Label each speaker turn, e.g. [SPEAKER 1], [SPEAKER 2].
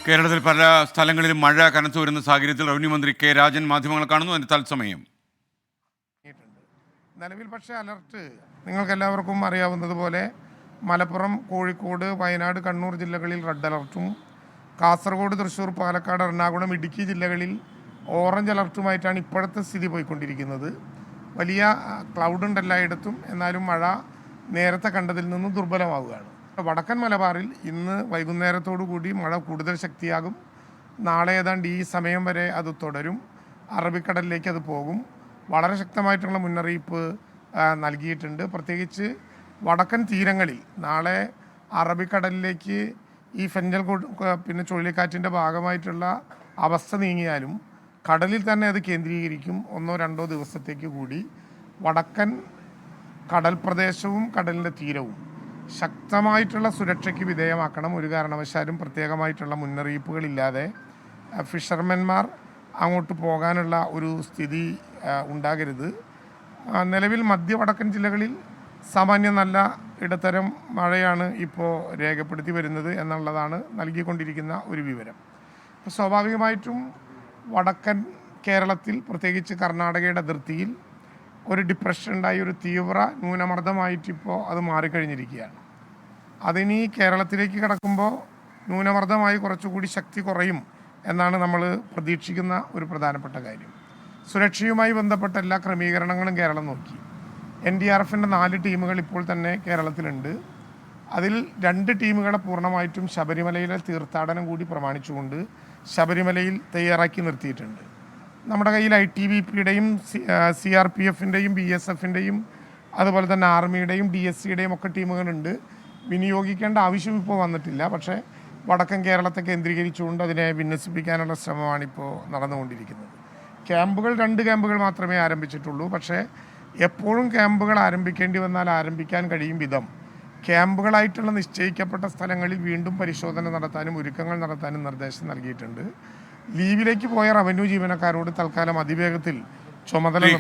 [SPEAKER 1] കേരളത്തിൽ പല സ്ഥലങ്ങളിലും മഴ കനത്തു വരുന്ന സാഹചര്യത്തിൽ റവന്യൂ മന്ത്രി കെ രാജൻ മാധ്യമങ്ങൾ കാണുന്നു. അതിന് തത്സമയം
[SPEAKER 2] നിലവിൽ പക്ഷേ അലർട്ട് നിങ്ങൾക്കെല്ലാവർക്കും അറിയാവുന്നതുപോലെ മലപ്പുറം, കോഴിക്കോട്, വയനാട്, കണ്ണൂർ ജില്ലകളിൽ റെഡ് അലർട്ടും, കാസർഗോഡ്, തൃശ്ശൂർ, പാലക്കാട്, എറണാകുളം, ഇടുക്കി ജില്ലകളിൽ ഓറഞ്ച് അലർട്ടുമായിട്ടാണ് ഇപ്പോഴത്തെ സ്ഥിതി പോയിക്കൊണ്ടിരിക്കുന്നത്. വലിയ ക്ലൗഡ് ഉണ്ട് എല്ലായിടത്തും, എന്നാലും മഴ നേരത്തെ കണ്ടതിൽ നിന്നും ദുർബലമാവുകയാണ്. വടക്കൻ മലബാറിൽ ഇന്ന് വൈകുന്നേരത്തോടു കൂടി മഴ കൂടുതൽ ശക്തിയാകും. നാളെ ഏതാണ്ട് ഈ സമയം വരെ അത് തുടരും. അറബിക്കടലിലേക്ക് അത് പോകും. വളരെ ശക്തമായിട്ടുള്ള മുന്നറിയിപ്പ് നൽകിയിട്ടുണ്ട്. പ്രത്യേകിച്ച് വടക്കൻ തീരങ്ങളിൽ നാളെ അറബിക്കടലിലേക്ക് ഈ ഫെഞ്ചൽ പിന്നെ ചുഴലിക്കാറ്റിൻ്റെ ഭാഗമായിട്ടുള്ള അവസ്ഥ നീങ്ങിയാലും കടലിൽ തന്നെ അത് കേന്ദ്രീകരിക്കും. 1-2 ദിവസത്തേക്ക് കൂടി വടക്കൻ കടൽ പ്രദേശവും കടലിൻ്റെ തീരവും ശക്തമായിട്ടുള്ള സുരക്ഷയ്ക്ക് വിധേയമാക്കണം. ഒരു കാരണവശാലും പ്രത്യേകമായിട്ടുള്ള മുന്നറിയിപ്പുകളില്ലാതെ ഫിഷർമെന്മാർ അങ്ങോട്ട് പോകാനുള്ള ഒരു സ്ഥിതി ഉണ്ടാകരുത്. നിലവിൽ മധ്യ-വടക്കൻ ജില്ലകളിൽ സാമാന്യം നല്ല ഇടത്തരം മഴയാണ് ഇപ്പോൾ രേഖപ്പെടുത്തി വരുന്നത് എന്നുള്ളതാണ് നൽകിക്കൊണ്ടിരിക്കുന്ന ഒരു വിവരം. അപ്പോൾ സ്വാഭാവികമായിട്ടും വടക്കൻ കേരളത്തിൽ, പ്രത്യേകിച്ച് കർണാടകയുടെ അതിർത്തിയിൽ ഒരു ഡിപ്രഷൻ ഉണ്ടായി, ഒരു തീവ്ര ന്യൂനമർദ്ദമായിട്ടിപ്പോൾ അത് മാറിക്കഴിഞ്ഞിരിക്കുകയാണ്. അതിനി കേരളത്തിലേക്ക് കിടക്കുമ്പോൾ ന്യൂനമർദ്ദമായി കുറച്ചുകൂടി ശക്തി കുറയും എന്നാണ് നമ്മൾ പ്രതീക്ഷിക്കുന്ന ഒരു പ്രധാനപ്പെട്ട കാര്യം. സുരക്ഷയുമായി ബന്ധപ്പെട്ട എല്ലാ ക്രമീകരണങ്ങളും കേരളം നോക്കി. NDRFൻ്റെ 4 ടീമുകൾ ഇപ്പോൾ തന്നെ കേരളത്തിലുണ്ട്. അതിൽ 2 ടീമുകളെ പൂർണ്ണമായിട്ടും ശബരിമലയിലെ തീർത്ഥാടനം കൂടി പ്രമാണിച്ചുകൊണ്ട് ശബരിമലയിൽ തയ്യാറാക്കി നിർത്തിയിട്ടുണ്ട്. നമ്മുടെ കയ്യിൽ ITBPയുടെയും CRPFൻ്റെയും BSFൻ്റെയും അതുപോലെ തന്നെ ആർമിയുടെയും DSCയുടെയും ഒക്കെ ടീമുകളുണ്ട്. വിനിയോഗിക്കേണ്ട ആവശ്യം ഇപ്പോൾ വന്നിട്ടില്ല. പക്ഷേ വടക്കൻ കേരളത്തെ കേന്ദ്രീകരിച്ചുകൊണ്ട് അതിനെ വിന്യസിപ്പിക്കാനുള്ള ശ്രമമാണിപ്പോൾ നടന്നുകൊണ്ടിരിക്കുന്നത്. ക്യാമ്പുകൾ 2 ക്യാമ്പുകൾ മാത്രമേ ആരംഭിച്ചിട്ടുള്ളൂ. പക്ഷേ എപ്പോഴും ക്യാമ്പുകൾ ആരംഭിക്കേണ്ടി വന്നാൽ ആരംഭിക്കാൻ കഴിയും വിധം ക്യാമ്പുകളായിട്ടുള്ള നിശ്ചയിക്കപ്പെട്ട സ്ഥലങ്ങളിൽ വീണ്ടും പരിശോധന നടത്താനും ഒരുക്കങ്ങൾ നടത്താനും നിർദ്ദേശം നൽകിയിട്ടുണ്ട്. ലീവിലേക്ക് പോയ റവന്യൂ ജീവനക്കാരോട് തൽക്കാലം അതിവേഗത്തിൽ ചുമതല